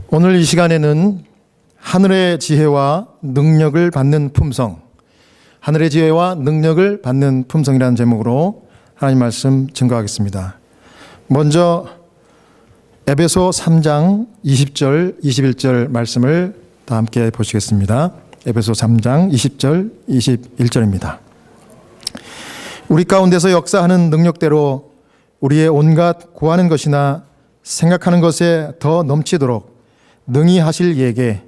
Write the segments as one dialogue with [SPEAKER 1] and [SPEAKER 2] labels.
[SPEAKER 1] 오늘 이 시간에는 하늘의 지혜와 능력을 받는 품성, 하늘의 지혜와 능력을 받는 품성이라는 제목으로 하나님 말씀 증거하겠습니다. 먼저 에베소 3장 20절, 21절 말씀을 다 함께 보시겠습니다. 에베소 3장 20절, 21절입니다. 우리 가운데서 역사하는 능력대로 우리의 온갖 구하는 것이나 생각하는 것에 더 넘치도록 능히 하실 이에게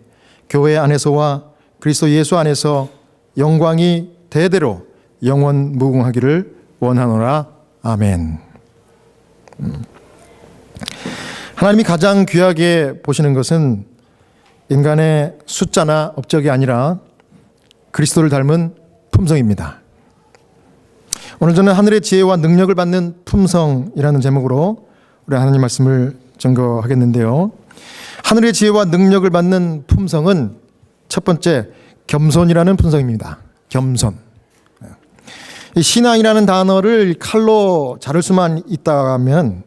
[SPEAKER 1] 교회 안에서와 그리스도 예수 안에서 영광이 대대로 영원 무궁하기를 원하노라. 아멘. 하나님이 가장 귀하게 보시는 것은 인간의 숫자나 업적이 아니라 그리스도를 닮은 품성입니다. 오늘 저는 하늘의 지혜와 능력을 받는 품성이라는 제목으로 우리 하나님 말씀을 증거하겠는데요. 하늘의 지혜와 능력을 받는 품성은 첫 번째 겸손이라는 품성입니다. 겸손. 이 신앙이라는 단어를 칼로 자를 수만 있다면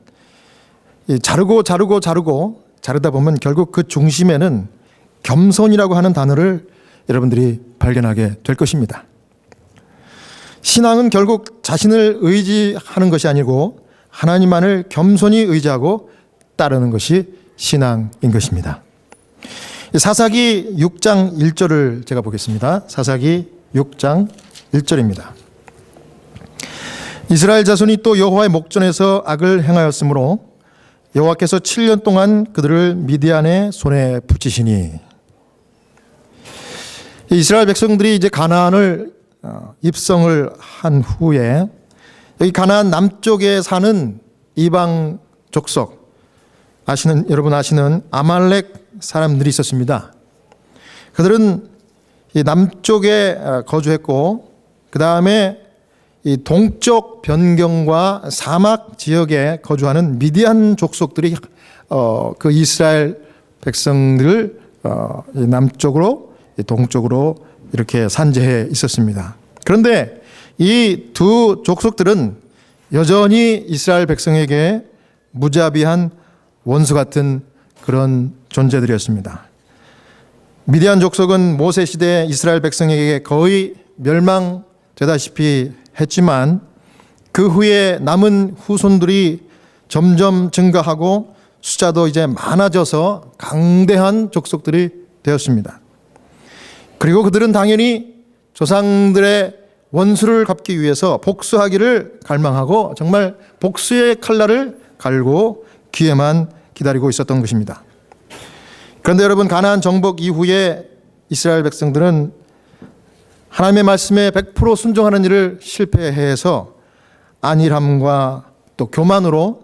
[SPEAKER 1] 자르다 보면 결국 그 중심에는 겸손이라고 하는 단어를 여러분들이 발견하게 될 것입니다. 신앙은 결국 자신을 의지하는 것이 아니고 하나님만을 겸손히 의지하고 따르는 것이 신앙인 것입니다. 사사기 6장 1절을 제가 보겠습니다. 사사기 6장 1절입니다. 이스라엘 자손이 또 여호와의 목전에서 악을 행하였으므로 여호와께서 7년 동안 그들을 미디안의 손에 붙이시니. 이스라엘 백성들이 이제 가나안을 입성을 한 후에 여기 가나안 남쪽에 사는 이방 족속 여러분 아시는 아말렉 사람들이 있었습니다. 그들은 이 남쪽에 거주했고 그 다음에 이 동쪽 변경과 사막 지역에 거주하는 미디안 족속들이 그 이스라엘 백성들을 남쪽으로 동쪽으로 이렇게 산재해 있었습니다. 그런데 이 두 족속들은 여전히 이스라엘 백성에게 무자비한 원수 같은 그런 존재들이었습니다. 미디안 족속은 모세 시대 이스라엘 백성에게 거의 멸망되다시피 했지만 그 후에 남은 후손들이 점점 증가하고 숫자도 이제 많아져서 강대한 족속들이 되었습니다. 그리고 그들은 당연히 조상들의 원수를 갚기 위해서 복수하기를 갈망하고 정말 복수의 칼날을 갈고 기회만 기다리고 있었던 것입니다. 그런데 여러분, 가나안 정복 이후에 이스라엘 백성들은 하나님의 말씀에 100% 순종하는 일을 실패해서 안일함과 또 교만으로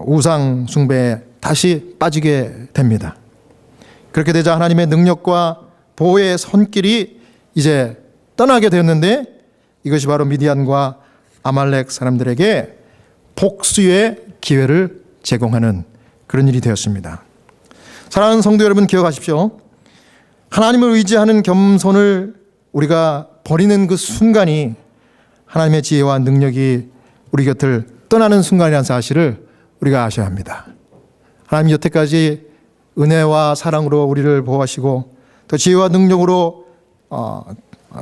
[SPEAKER 1] 우상 숭배에 다시 빠지게 됩니다. 그렇게 되자 하나님의 능력과 보호의 손길이 이제 떠나게 되었는데 이것이 바로 미디안과 아말렉 사람들에게 복수의 기회를 제공하는 그런 일이 되었습니다. 사랑하는 성도 여러분, 기억하십시오. 하나님을 의지하는 겸손을 우리가 버리는 그 순간이 하나님의 지혜와 능력이 우리 곁을 떠나는 순간이라는 사실을 우리가 아셔야 합니다. 하나님이 여태까지 은혜와 사랑으로 우리를 보호하시고 또 지혜와 능력으로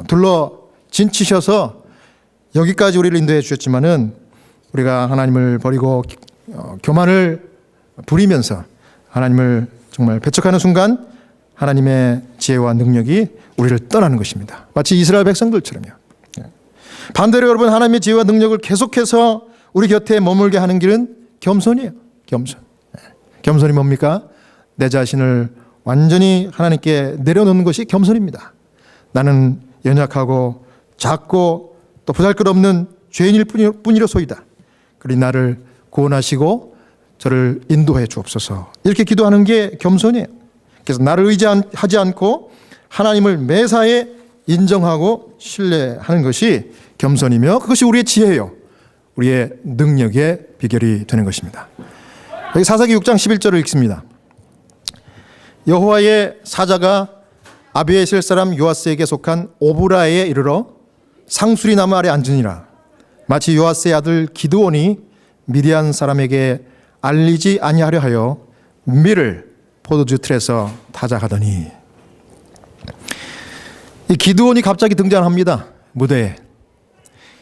[SPEAKER 1] 둘러 진치셔서 여기까지 우리를 인도해 주셨지만은 우리가 하나님을 버리고 교만을 부리면서 하나님을 정말 배척하는 순간 하나님의 지혜와 능력이 우리를 떠나는 것입니다. 마치 이스라엘 백성들처럼요. 반대로 여러분, 하나님의 지혜와 능력을 계속해서 우리 곁에 머물게 하는 길은 겸손이에요. 겸손. 겸손이 뭡니까? 내 자신을 완전히 하나님께 내려놓는 것이 겸손입니다. 나는 연약하고 작고 또 보잘것없는 죄인일 뿐이로소이다. 그러니 나를 구원하시고 저를 인도해 주옵소서. 이렇게 기도하는 게 겸손이에요. 그래서 나를 의지하지 않고 하나님을 매사에 인정하고 신뢰하는 것이 겸손이며 그것이 우리의 지혜요, 우리의 능력의 비결이 되는 것입니다. 여기 사사기 6장 11절을 읽습니다. 여호와의 사자가 아비에셀 사람 요아스에게 속한 오브라에 이르러 상수리 나무 아래 앉으니라. 마치 요아스의 아들 기드온이 미디안 사람에게 알리지 아니하려 하여 밀을 포도주 틀에서 타작하더니 이 기드온이 갑자기 등장합니다. 무대에.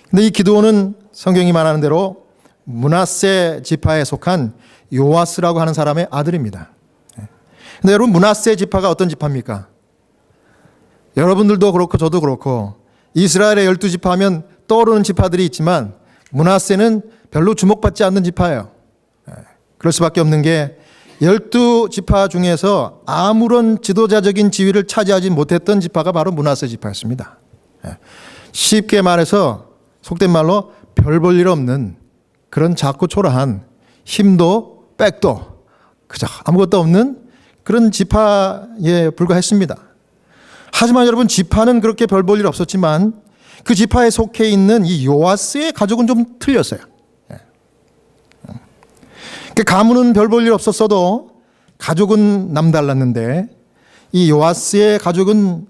[SPEAKER 1] 근데 이 기드온은 성경이 말하는 대로 므낫세 지파에 속한 요아스라고 하는 사람의 아들입니다. 근데 여러분, 므낫세 지파가 어떤 지파입니까? 여러분들도 그렇고 저도 그렇고 이스라엘의 12지파 하면 떠오르는 지파들이 있지만 므낫세는 별로 주목받지 않는 지파예요. 그럴 수밖에 없는 게 12지파 중에서 아무런 지도자적인 지위를 차지하지 못했던 지파가 바로 므낫세 지파였습니다. 쉽게 말해서 속된 말로 별 볼 일 없는 그런 작고 초라한, 힘도 백도 그저 아무것도 없는 그런 지파에 불과했습니다. 하지만 여러분, 지파는 그렇게 별 볼 일 없었지만 그 지파에 속해 있는 이 요아스의 가족은 좀 틀렸어요. 그 가문은 별 볼 일 없었어도 가족은 남달랐는데 이 요아스의 가족은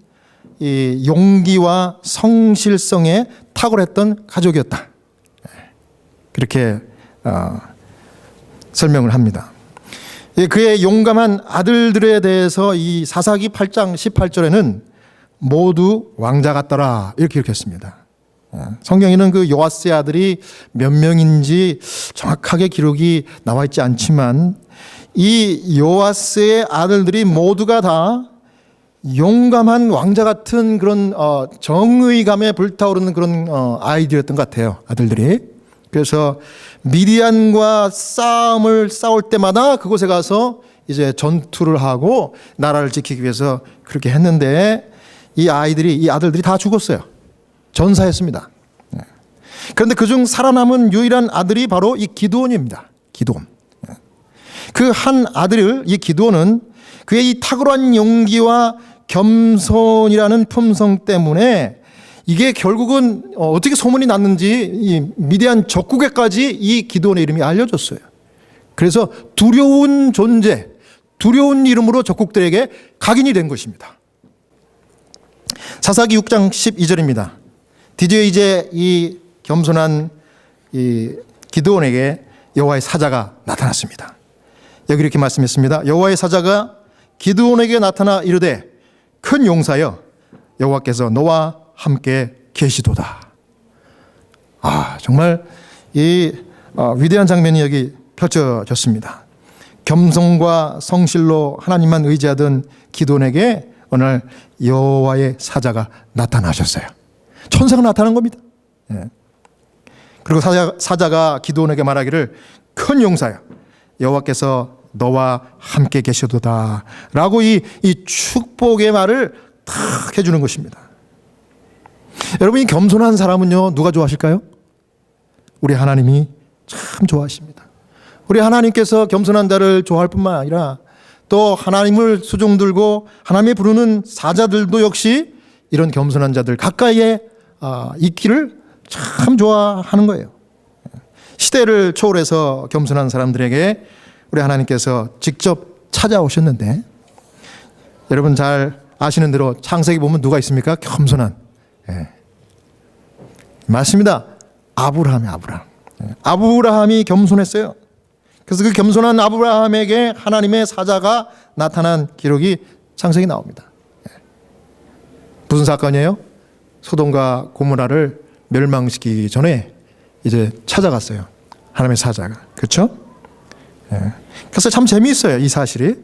[SPEAKER 1] 이 용기와 성실성에 탁월했던 가족이었다. 그렇게 설명을 합니다. 그의 용감한 아들들에 대해서 이 사사기 8장 18절에는 모두 왕자 같더라 이렇게 기록했습니다. 성경에는 그 요아스의 아들이 몇 명인지 정확하게 기록이 나와 있지 않지만 이 요아스의 아들들이 모두가 다 용감한 왕자 같은 그런 정의감에 불타오르는 그런 아이들이었던 것 같아요. 아들들이. 그래서 미디안과 싸울 때마다 그곳에 가서 이제 전투를 하고 나라를 지키기 위해서 그렇게 했는데 이 아들들이 다 죽었어요. 전사했습니다. 그런데 그중 살아남은 유일한 아들이 바로 이 기드온입니다. 기드온. 그 한 아들을 이 기드온은 그의 이 탁월한 용기와 겸손이라는 품성 때문에 이게 결국은 어떻게 소문이 났는지 이 미디안 적국에까지 이 기드온의 이름이 알려졌어요. 그래서 두려운 존재, 두려운 이름으로 적국들에게 각인이 된 것입니다. 사사기 6장 12절입니다. 드디어 이제 이 겸손한 이 기드온에게 여호와의 사자가 나타났습니다. 여기 이렇게 말씀했습니다. 여호와의 사자가 기드온에게 나타나 이르되 큰 용사여 여호와께서 너와 함께 계시도다. 정말 이 위대한 장면이 여기 펼쳐졌습니다. 겸손과 성실로 하나님만 의지하던 기드온에게 오늘 여호와의 사자가 나타나셨어요. 천사가 나타난 겁니다. 그리고 사자가 기드온에게 말하기를 큰 용사여 여호와께서 너와 함께 계시도다 라고 이 축복의 말을 탁 해주는 것입니다. 여러분, 이 겸손한 사람은요 누가 좋아하실까요? 우리 하나님이 참 좋아하십니다. 우리 하나님께서 겸손한 자를 좋아할 뿐만 아니라 또 하나님을 수종들고 하나님이 부르는 사자들도 역시 이런 겸손한 자들 가까이에 있기를 참 좋아하는 거예요. 시대를 초월해서 겸손한 사람들에게 우리 하나님께서 직접 찾아오셨는데 여러분 잘 아시는 대로 창세기 보면 누가 있습니까? 겸손한. 맞습니다. 아브라함이 겸손했어요. 그래서 그 겸손한 아브라함에게 하나님의 사자가 나타난 기록이 창세기 나옵니다. 무슨 사건이에요? 소돔과 고모라를 멸망시키기 전에 이제 찾아갔어요. 하나님의 사자가. 그렇죠? 그래서 참 재미있어요. 이 사실이.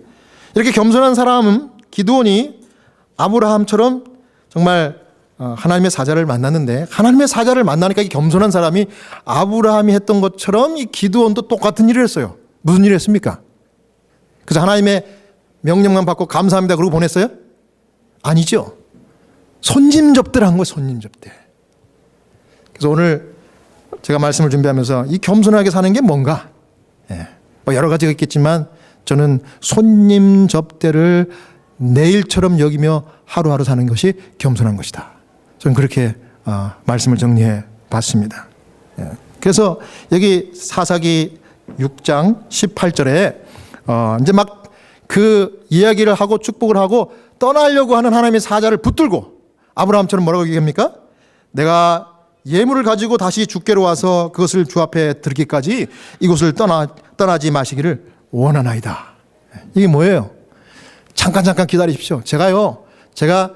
[SPEAKER 1] 이렇게 겸손한 사람은 기드온이 아브라함처럼 정말 하나님의 사자를 만났는데 하나님의 사자를 만나니까 이 겸손한 사람이 아브라함이 했던 것처럼 이 기드온도 똑같은 일을 했어요. 무슨 일을 했습니까? 그래서 하나님의 명령만 받고 감사합니다 그러고 보냈어요? 아니죠. 손님 접대를 한 거예요. 손님 접대. 그래서 오늘 제가 말씀을 준비하면서 이 겸손하게 사는 게 뭔가 여러 가지가 있겠지만 저는 손님 접대를 내일처럼 여기며 하루하루 사는 것이 겸손한 것이다. 저는 그렇게 말씀을 정리해 봤습니다. 그래서 여기 사사기 6장 18절에 이제 막 그 이야기를 하고 축복을 하고 떠나려고 하는 하나님의 사자를 붙들고 아브라함처럼 뭐라고 얘기합니까? 내가 예물을 가지고 다시 주께로 와서 그것을 주 앞에 드리기까지 이곳을 떠나지 마시기를 원하나이다. 이게 뭐예요? 잠깐 기다리십시오. 제가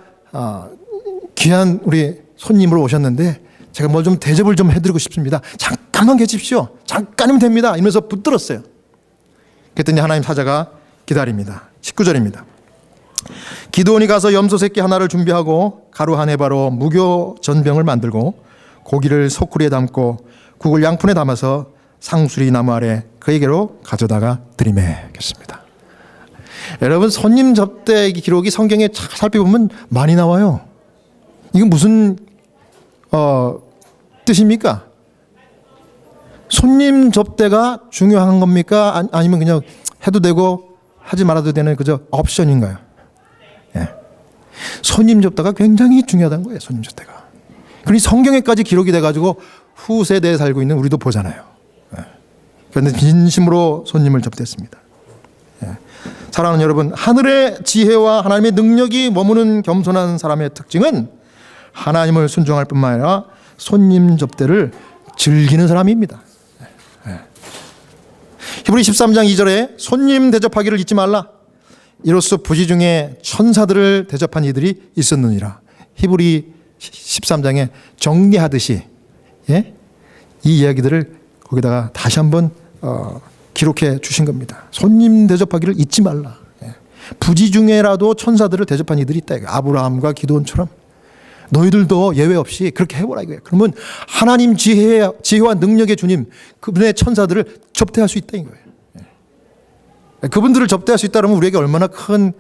[SPEAKER 1] 귀한 우리 손님으로 오셨는데 제가 뭘 좀 대접을 좀 해드리고 싶습니다. 잠깐만 계십시오. 잠깐이면 됩니다. 이러면서 붙들었어요. 그랬더니 하나님 사자가 기다립니다. 19절입니다. 기드온이 가서 염소 새끼 하나를 준비하고 가루 한 해바로 무교 전병을 만들고 고기를 소쿠리에 담고 국을 양푼에 담아서 상수리 나무 아래 그에게로 가져다가 들이매겠습니다. 여러분, 손님 접대 기록이 성경에 살펴보면 많이 나와요. 이건 무슨 뜻입니까? 손님 접대가 중요한 겁니까? 아니면 그냥 해도 되고 하지 말아도 되는 그저 옵션인가요? 예. 손님 접대가 굉장히 중요하다는 거예요. 손님 접대가. 그러니 성경에까지 기록이 돼가지고 후세대에 살고 있는 우리도 보잖아요. 예. 그런데 진심으로 손님을 접대했습니다. 예. 사랑하는 여러분, 하늘의 지혜와 하나님의 능력이 머무는 겸손한 사람의 특징은 하나님을 순종할 뿐만 아니라 손님 접대를 즐기는 사람입니다. 히브리 13장 2절에 손님 대접하기를 잊지 말라. 이로써 부지 중에 천사들을 대접한 이들이 있었느니라. 히브리 13장에 정리하듯이 이 이야기들을 거기다가 다시 한번 기록해 주신 겁니다. 손님 대접하기를 잊지 말라. 부지 중에라도 천사들을 대접한 이들이 있다. 아브라함과 기드온처럼 너희들도 예외 없이 그렇게 해보라 이거예요. 그러면 하나님 지혜와 능력의 주님, 그분의 천사들을 접대할 수 있다 이거예요. 그분들을 접대할 수 있다면 우리에게 얼마나 큰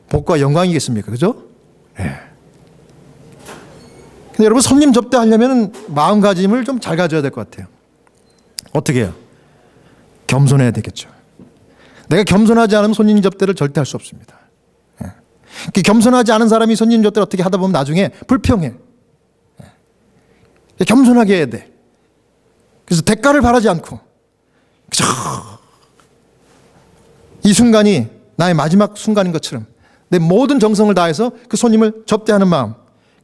[SPEAKER 1] 복과 영광이겠습니까, 그죠? 근데 여러분, 손님 접대하려면 마음가짐을 좀 잘 가져야 될 것 같아요. 어떻게 해요? 겸손해야 되겠죠. 내가 겸손하지 않으면 손님 접대를 절대 할 수 없습니다. 겸손하지 않은 사람이 손님 접대를 어떻게 하다 보면 나중에 불평해. 겸손하게 해야 돼. 그래서 대가를 바라지 않고 이 순간이 나의 마지막 순간인 것처럼 내 모든 정성을 다해서 그 손님을 접대하는 마음,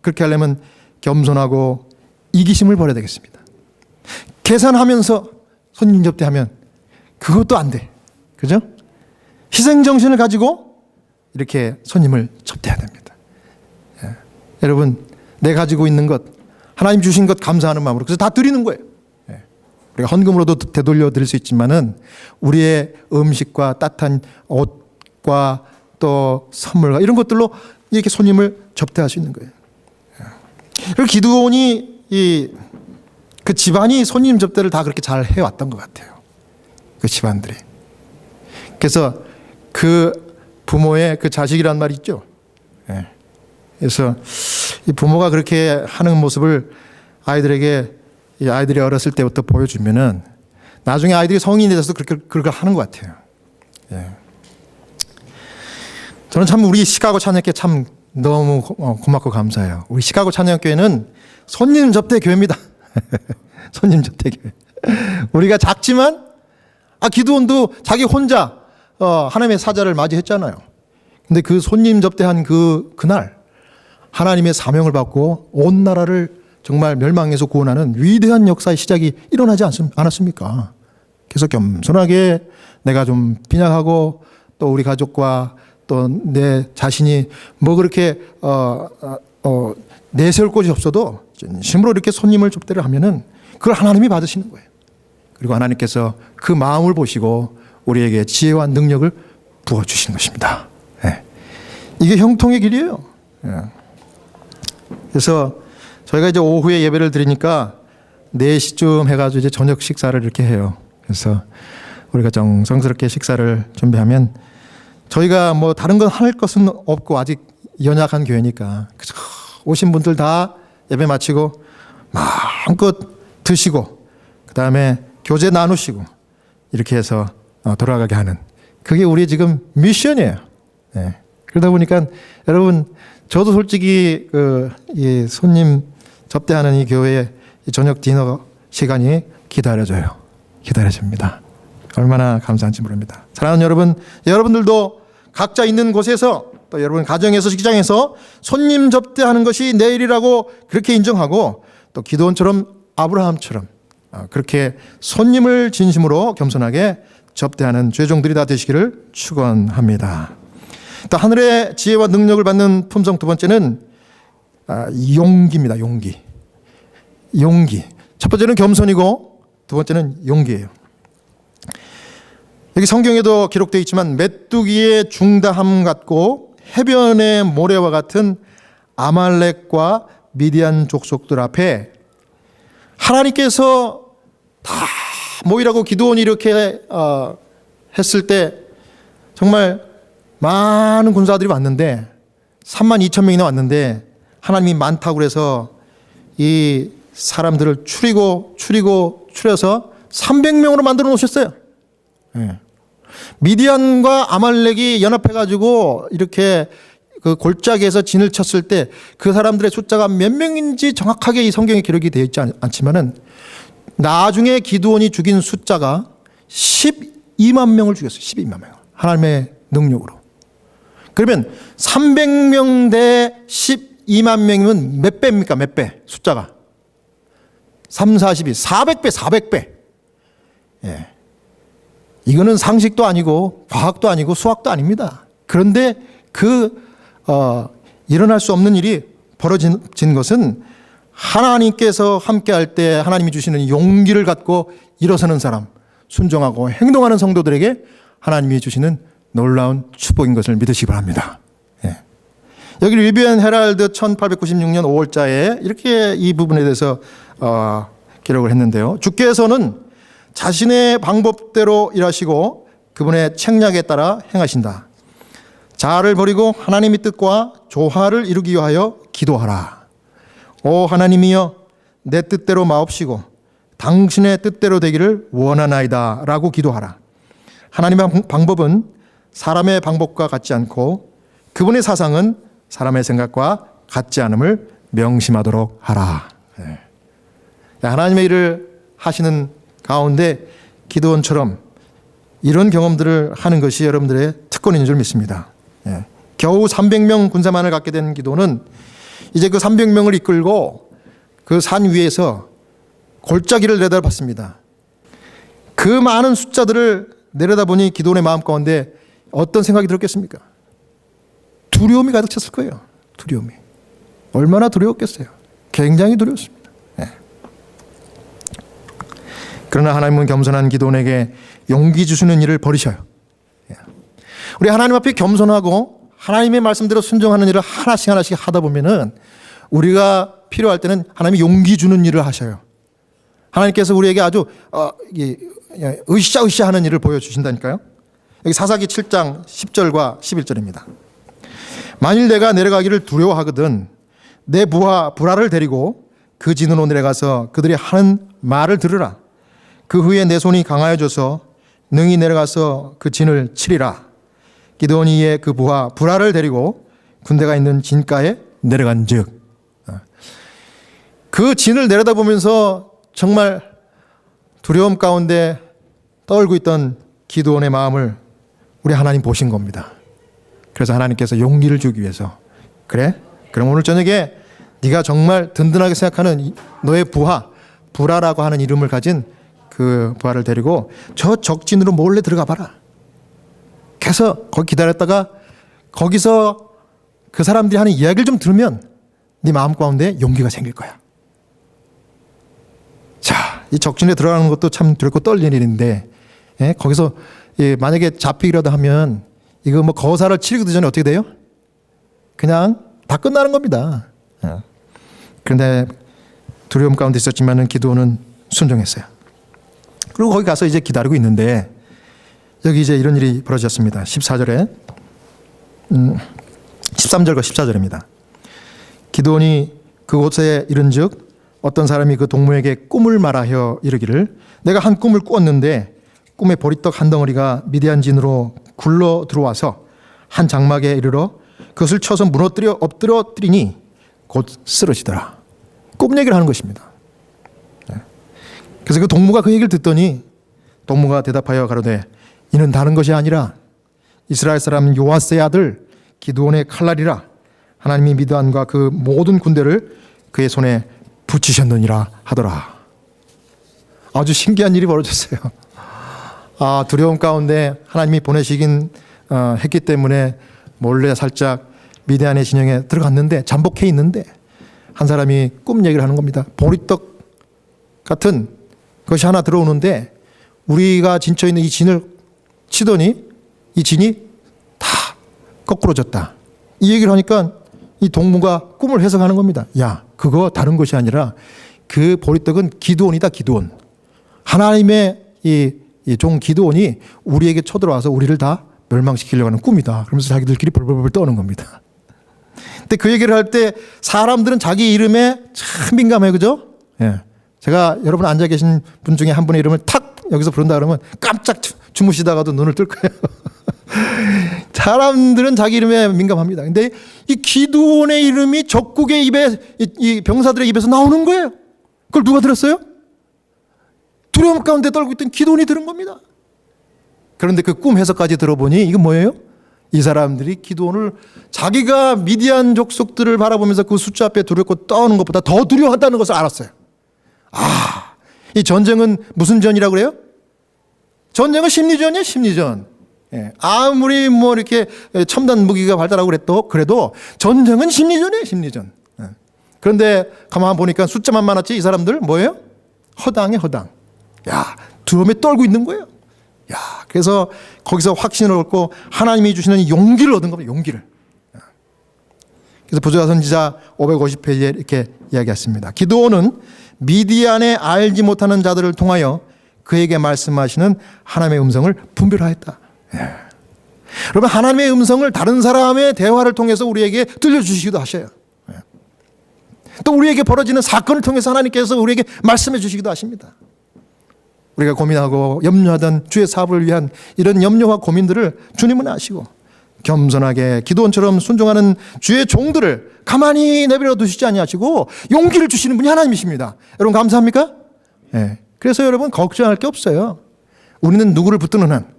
[SPEAKER 1] 그렇게 하려면 겸손하고 이기심을 버려야 되겠습니다. 계산하면서 손님 접대하면 그것도 안 돼. 그죠? 희생정신을 가지고 이렇게 손님을 접대해야 됩니다. 여러분, 내가 가지고 있는 것, 하나님 주신 것 감사하는 마음으로, 그래서 다 드리는 거예요. 우리가 헌금으로도 되돌려 드릴 수 있지만은 우리의 음식과 따뜻한 옷과 또 선물과 이런 것들로 이렇게 손님을 접대할 수 있는 거예요. 그리고 기드온이 그 집안이 손님 접대를 다 그렇게 잘 해왔던 것 같아요. 그 집안들이. 그래서 그 부모의 그 자식이란 말이 있죠. 그래서 이 부모가 그렇게 하는 모습을 아이들에게, 이 아이들이 어렸을 때부터 보여주면은 나중에 아이들이 성인이 돼서 그렇게 하는 것 같아요. 저는 참 우리 시카고 찬양교회 참 너무 고맙고 감사해요. 우리 시카고 찬양교회는 손님 접대 교회입니다. 손님 접대 교회. 우리가 작지만 기드온도 자기 혼자 하나님의 사자를 맞이했잖아요. 근데 그 손님 접대한 그날 하나님의 사명을 받고 온 나라를 정말 멸망에서 구원하는 위대한 역사의 시작이 일어나지 않았습니까? 그래서 겸손하게 내가 좀 빈약하고 또 우리 가족과 또 내 자신이 뭐 그렇게 내세울 곳이 없어도 진심으로 이렇게 손님을 접대를 하면은 그걸 하나님이 받으시는 거예요. 그리고 하나님께서 그 마음을 보시고 우리에게 지혜와 능력을 부어주시는 것입니다. 이게 형통의 길이에요. 그래서 저희가 이제 오후에 예배를 드리니까 4시쯤 해가지고 이제 저녁 식사를 이렇게 해요. 그래서 우리가 정성스럽게 식사를 준비하면 저희가 뭐 다른 건 할 것은 없고 아직 연약한 교회니까 오신 분들 다 예배 마치고 마음껏 드시고 그 다음에 교제 나누시고 이렇게 해서 돌아가게 하는, 그게 우리 지금 미션이에요. 그러다 보니까 여러분, 저도 솔직히 이 손님 접대하는 이 교회의 저녁 디너 시간이 기다려집니다. 얼마나 감사한지 모릅니다. 사랑하는 여러분, 여러분들도 각자 있는 곳에서 또 여러분 가정에서 직장에서 손님 접대하는 것이 내 일이라고 그렇게 인정하고 또 기드온처럼 아브라함처럼 그렇게 손님을 진심으로 겸손하게 접대하는 죄종들이 다 되시기를 축원합니다. 또 하늘의 지혜와 능력을 받는 품성 두 번째는 용기입니다. 용기. 첫 번째는 겸손이고 두 번째는 용기예요. 여기 성경에도 기록되어 있지만 메뚜기의 중다함 같고 해변의 모래와 같은 아말렉과 미디안 족속들 앞에 하나님께서 다 모이라고 기드온이 이렇게 했을 때 정말 많은 군사들이 왔는데 32,000명이나 왔는데 하나님이 많다고 그래서 이 사람들을 추려서 300명으로 만들어 놓으셨어요. 네. 미디안과 아말렉이 연합해가지고 이렇게 그 골짜기에서 진을 쳤을 때 그 사람들의 숫자가 몇 명인지 정확하게 이 성경에 기록이 되어 있지 않지만은 나중에 기드온이 죽인 숫자가 12만 명을 죽였어요. 12만 명. 하나님의 능력으로. 그러면 300명 대 12만 명이면 몇 배입니까? 몇 배? 숫자가. 3, 42, 400배, 400배. 예. 이거는 상식도 아니고 과학도 아니고 수학도 아닙니다. 그런데 일어날 수 없는 일이 벌어진 것은 하나님께서 함께할 때 하나님이 주시는 용기를 갖고 일어서는 사람, 순종하고 행동하는 성도들에게 하나님이 주시는 놀라운 축복인 것을 믿으시기 바랍니다. 예. 여기 리비안 헤랄드 1896년 5월자에 이렇게 이 부분에 대해서 기록을 했는데요. 주께서는 자신의 방법대로 일하시고 그분의 책략에 따라 행하신다. 자아를 버리고 하나님의 뜻과 조화를 이루기 위하여 기도하라. 오 하나님이여 내 뜻대로 마옵시고 당신의 뜻대로 되기를 원하나이다 라고 기도하라. 하나님의 방법은 사람의 방법과 같지 않고 그분의 사상은 사람의 생각과 같지 않음을 명심하도록 하라. 네. 하나님의 일을 하시는 가운데 기드온처럼 이런 경험들을 하는 것이 여러분들의 특권인 줄 믿습니다. 예. 겨우 300명 군사만을 갖게 된 기드온은 이제 그 300명을 이끌고 그 산 위에서 골짜기를 내다봤습니다. 그 많은 숫자들을 내려다보니 기드온의 마음 가운데 어떤 생각이 들었겠습니까? 두려움이 가득 찼을 거예요. 두려움이. 얼마나 두려웠겠어요. 굉장히 두려웠습니다. 그러나 하나님은 겸손한 기드온에게 용기 주시는 일을 버리셔요. 우리 하나님 앞에 겸손하고 하나님의 말씀대로 순종하는 일을 하나씩 하다 보면은 우리가 필요할 때는 하나님이 용기 주는 일을 하셔요. 하나님께서 우리에게 아주 으쌰으쌰 하는 일을 보여주신다니까요. 여기 사사기 7장 10절과 11절입니다. 만일 내가 내려가기를 두려워하거든 내 부하 브라를 데리고 그 진으로 내려가서 그들이 하는 말을 들으라. 그 후에 내 손이 강하여져서 능히 내려가서 그 진을 치리라. 기드온이 이에 그 부하 브라를 데리고 군대가 있는 진가에 내려간즉 그 진을 내려다보면서 정말 두려움 가운데 떨고 있던 기드온의 마음을 우리 하나님 보신 겁니다. 그래서 하나님께서 용기를 주기 위해서 그래? 그럼 오늘 저녁에 네가 정말 든든하게 생각하는 너의 부하 브라라고 하는 이름을 가진 그 부하를 데리고 저 적진으로 몰래 들어가 봐라. 그래서 거기 기다렸다가 거기서 그 사람들이 하는 이야기를 좀 들으면 네 마음 가운데 용기가 생길 거야. 자, 이 적진에 들어가는 것도 참 두렵고 떨리는 일인데 거기서 만약에 잡히기라도 하면 이거 뭐 거사를 치르기 전에 어떻게 돼요? 그냥 다 끝나는 겁니다. 그런데 두려움 가운데 있었지만은 기드온은 순종했어요. 그리고 거기 가서 이제 기다리고 있는데 여기 이제 이런 일이 벌어졌습니다. 14절에 13절과 14절입니다. 기드온이 그곳에 이른즉 어떤 사람이 그 동무에게 꿈을 말하여 이르기를 내가 한 꿈을 꾸었는데 꿈에 보리떡 한 덩어리가 미디안 진으로 굴러 들어와서 한 장막에 이르러 그것을 쳐서 무너뜨려 엎드려뜨리니 곧 쓰러지더라. 꿈 얘기를 하는 것입니다. 그래서 그 동무가 그 얘기를 듣더니 동무가 대답하여 가로되 이는 다른 것이 아니라 이스라엘 사람 요아스의 아들 기드온의 칼날이라 하나님이 미디안과 그 모든 군대를 그의 손에 붙이셨느니라 하더라. 아주 신기한 일이 벌어졌어요. 두려움 가운데 하나님이 보내시긴 했기 때문에 몰래 살짝 미디안의 진영에 들어갔는데 잠복해 있는데 한 사람이 꿈 얘기를 하는 겁니다. 보리떡 같은 것이 하나 들어오는데 우리가 진쳐 있는 이 진을 치더니 이 진이 다 거꾸로졌다. 이 얘기를 하니까 이 동무가 꿈을 해석하는 겁니다. 야, 그거 다른 것이 아니라 그 보리떡은 기드온이다. 기드온. 하나님의 이 종 기드온이 우리에게 쳐들어와서 우리를 다 멸망시키려고 하는 꿈이다. 그러면서 자기들끼리 벌벌벌 떠는 겁니다. 근데 그 얘기를 할 때 사람들은 자기 이름에 참 민감해요. 그죠? 예. 제가 여러분 앉아 계신 분 중에 한 분의 이름을 탁 여기서 부른다 그러면 깜짝 주무시다가도 눈을 뜰 거예요. 사람들은 자기 이름에 민감합니다. 근데 이 기드온의 이름이 적국의 입에, 이 병사들의 입에서 나오는 거예요. 그걸 누가 들었어요? 두려움 가운데 떨고 있던 기드온이 들은 겁니다. 그런데 그 꿈 해석까지 들어보니 이건 뭐예요? 이 사람들이 기드온을 자기가 미디안 족속들을 바라보면서 그 숫자 앞에 두렵고 떠오는 것보다 더 두려워한다는 것을 알았어요. 아, 이 전쟁은 무슨 전이라고 그래요? 전쟁은 심리전이에요, 심리전. 예, 아무리 뭐 이렇게 첨단 무기가 발달하고 그래도 전쟁은 심리전이에요, 심리전. 예. 그런데 가만 보니까 숫자만 많았지 이 사람들 뭐예요? 허당이에요, 허당. 야, 두려움에 떨고 있는 거예요. 야, 그래서 거기서 확신을 얻고 하나님이 주시는 용기를 얻은 겁니다. 용기를. 그래서 보좌 선지자 550페이지에 이렇게 이야기했습니다. 기드온은 미디안에 알지 못하는 자들을 통하여 그에게 말씀하시는 하나님의 음성을 분별하였다. 예. 여러분, 하나님의 음성을 다른 사람의 대화를 통해서 우리에게 들려주시기도 하셔요. 예. 또 우리에게 벌어지는 사건을 통해서 하나님께서 우리에게 말씀해 주시기도 하십니다. 우리가 고민하고 염려하던 주의 사업을 위한 이런 염려와 고민들을 주님은 아시고 겸손하게 기드온처럼 순종하는 주의 종들을 가만히 내버려 두시지 아니하시고 용기를 주시는 분이 하나님이십니다. 여러분 감사합니까? 네. 그래서 여러분 걱정할 게 없어요. 우리는 누구를 붙드는 한,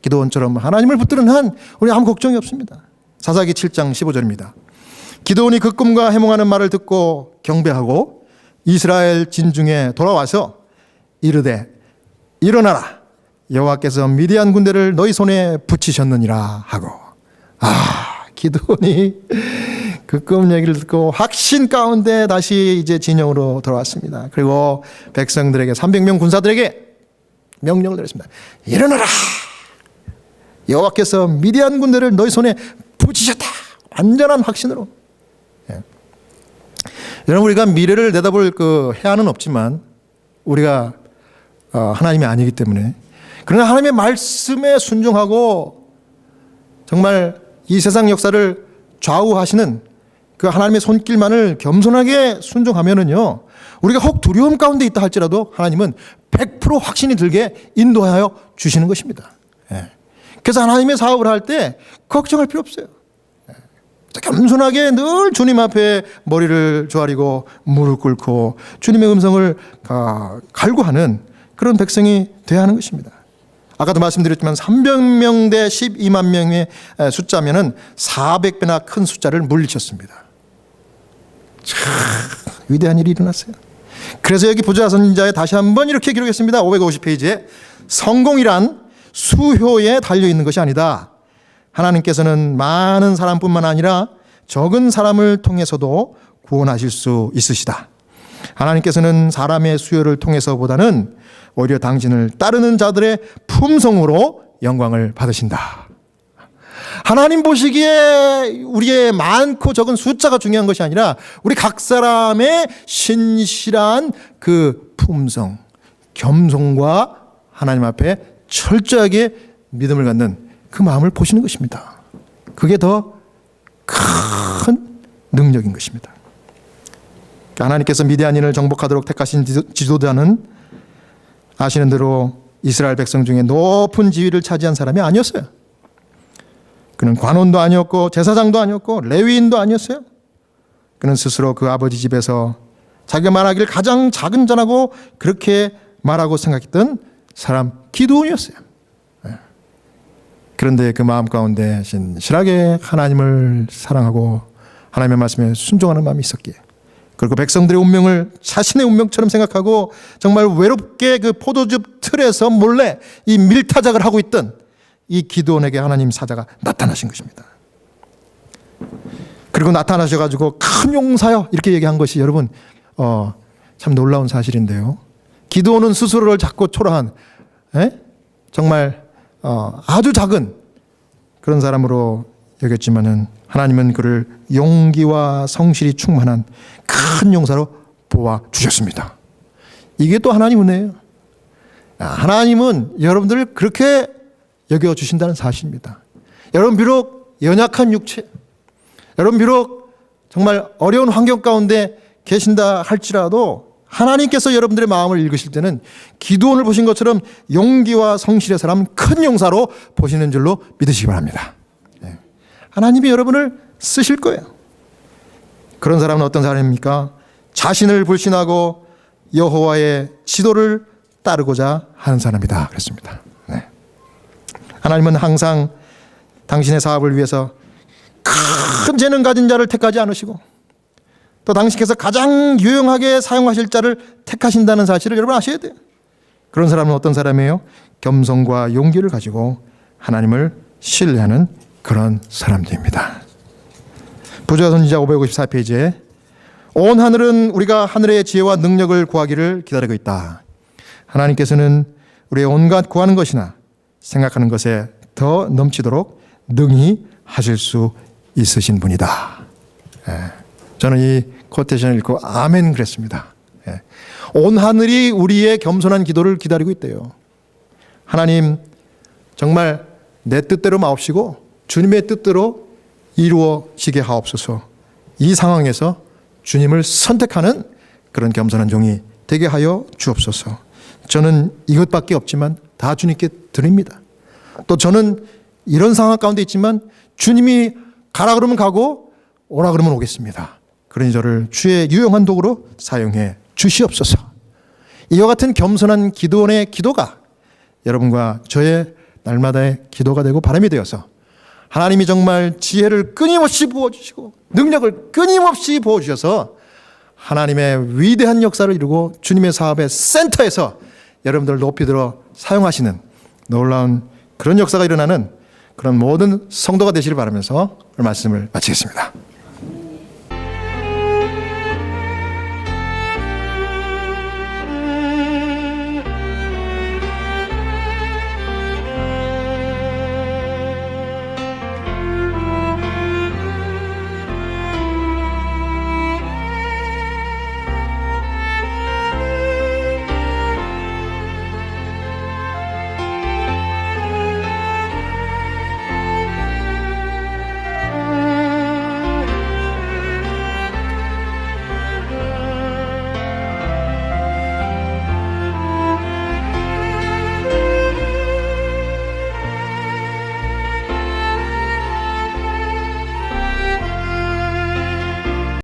[SPEAKER 1] 기드온처럼 하나님을 붙드는 한 우리 아무 걱정이 없습니다. 사사기 7장 15절입니다. 기드온이 그 꿈과 해몽하는 말을 듣고 경배하고 이스라엘 진중에 돌아와서 이르되 일어나라, 여호와께서 미디안 군대를 너희 손에 붙이셨느니라 하고. 아, 기드온이 그 꿈 얘기를 듣고 확신 가운데 다시 이제 진영으로 돌아왔습니다. 그리고 백성들에게 300명 군사들에게 명령을 내렸습니다. 일어나라, 여호와께서 미디안 군대를 너희 손에 붙이셨다. 완전한 확신으로. 예. 여러분, 우리가 미래를 내다볼 그 해안은 없지만 우리가 하나님이 아니기 때문에, 그러나 하나님의 말씀에 순종하고 정말 이 세상 역사를 좌우하시는 그 하나님의 손길만을 겸손하게 순종하면은요, 우리가 혹 두려움 가운데 있다 할지라도 하나님은 100% 확신이 들게 인도하여 주시는 것입니다. 예. 그래서 하나님의 사업을 할 때 걱정할 필요 없어요. 예. 겸손하게 늘 주님 앞에 머리를 조아리고 무릎 꿇고 주님의 음성을 갈구하는 그런 백성이 되어야 하는 것입니다. 아까도 말씀드렸지만 300명 대 12만 명의 숫자면은 400배나 큰 숫자를 물리쳤습니다. 참 위대한 일이 일어났어요. 그래서 여기 보좌 선지자에 다시 한번 이렇게 기록했습니다. 550페이지에 성공이란 수효에 달려있는 것이 아니다. 하나님께서는 많은 사람뿐만 아니라 적은 사람을 통해서도 구원하실 수 있으시다. 하나님께서는 사람의 수요를 통해서보다는 오히려 당신을 따르는 자들의 품성으로 영광을 받으신다. 하나님 보시기에 우리의 많고 적은 숫자가 중요한 것이 아니라 우리 각 사람의 신실한 그 품성, 겸손과 하나님 앞에 철저하게 믿음을 갖는 그 마음을 보시는 것입니다. 그게 더 큰 능력인 것입니다. 하나님께서 미디안인을 정복하도록 택하신 지도자는 아시는 대로 이스라엘 백성 중에 높은 지위를 차지한 사람이 아니었어요. 그는 관원도 아니었고 제사장도 아니었고 레위인도 아니었어요. 그는 스스로 그 아버지 집에서 자기가 말하길 가장 작은 자라고 그렇게 말하고 생각했던 사람 기드온이었어요. 그런데 그 마음 가운데 신실하게 하나님을 사랑하고 하나님의 말씀에 순종하는 마음이 있었기에, 그리고 백성들의 운명을 자신의 운명처럼 생각하고 정말 외롭게 그 포도즙 틀에서 몰래 이 밀타작을 하고 있던 이 기드온에게 하나님 사자가 나타나신 것입니다. 그리고 나타나셔가지고 큰 용사요 이렇게 얘기한 것이 여러분 참 놀라운 사실인데요. 기드온은 스스로를 작고 초라한 정말 아주 작은 그런 사람으로 여겼지만은 하나님은 그를 용기와 성실이 충만한 큰 용사로 보아 주셨습니다. 이게 또 하나님 은혜예요. 하나님은 여러분들을 그렇게 여겨 주신다는 사실입니다. 여러분 비록 연약한 육체, 여러분 비록 정말 어려운 환경 가운데 계신다 할지라도 하나님께서 여러분들의 마음을 읽으실 때는 기드온을 보신 것처럼 용기와 성실의 사람, 큰 용사로 보시는 줄로 믿으시기 바랍니다. 하나님이 여러분을 쓰실 거예요. 그런 사람은 어떤 사람입니까? 자신을 불신하고 여호와의 지도를 따르고자 하는 사람이다 그랬습니다. 하나님은 항상 당신의 사업을 위해서 큰 재능 가진 자를 택하지 않으시고 또 당신께서 가장 유용하게 사용하실 자를 택하신다는 사실을 여러분 아셔야 돼요. 그런 사람은 어떤 사람이에요? 겸손과 용기를 가지고 하나님을 신뢰하는 그런 사람들입니다. 부조와 선지자 554페이지에 온 하늘은 우리가 하늘의 지혜와 능력을 구하기를 기다리고 있다. 하나님께서는 우리의 온갖 구하는 것이나 생각하는 것에 더 넘치도록 능히 하실 수 있으신 분이다. 저는 이 코테이션을 읽고 아멘 그랬습니다. 온 하늘이 우리의 겸손한 기도를 기다리고 있대요. 하나님 정말 내 뜻대로 마옵시고 주님의 뜻대로 이루어지게 하옵소서. 이 상황에서 주님을 선택하는 그런 겸손한 종이 되게 하여 주옵소서. 저는 이것밖에 없지만 다 주님께 드립니다. 또 저는 이런 상황 가운데 있지만 주님이 가라 그러면 가고 오라 그러면 오겠습니다. 그러니 저를 주의 유용한 도구로 사용해 주시옵소서. 이와 같은 겸손한 기도원의 기도가 여러분과 저의 날마다의 기도가 되고 바람이 되어서 하나님이 정말 지혜를 끊임없이 부어주시고 능력을 끊임없이 부어주셔서 하나님의 위대한 역사를 이루고 주님의 사업의 센터에서 여러분들을 높이 들어 사용하시는 놀라운 그런 역사가 일어나는 그런 모든 성도가 되시길 바라면서 말씀을 마치겠습니다.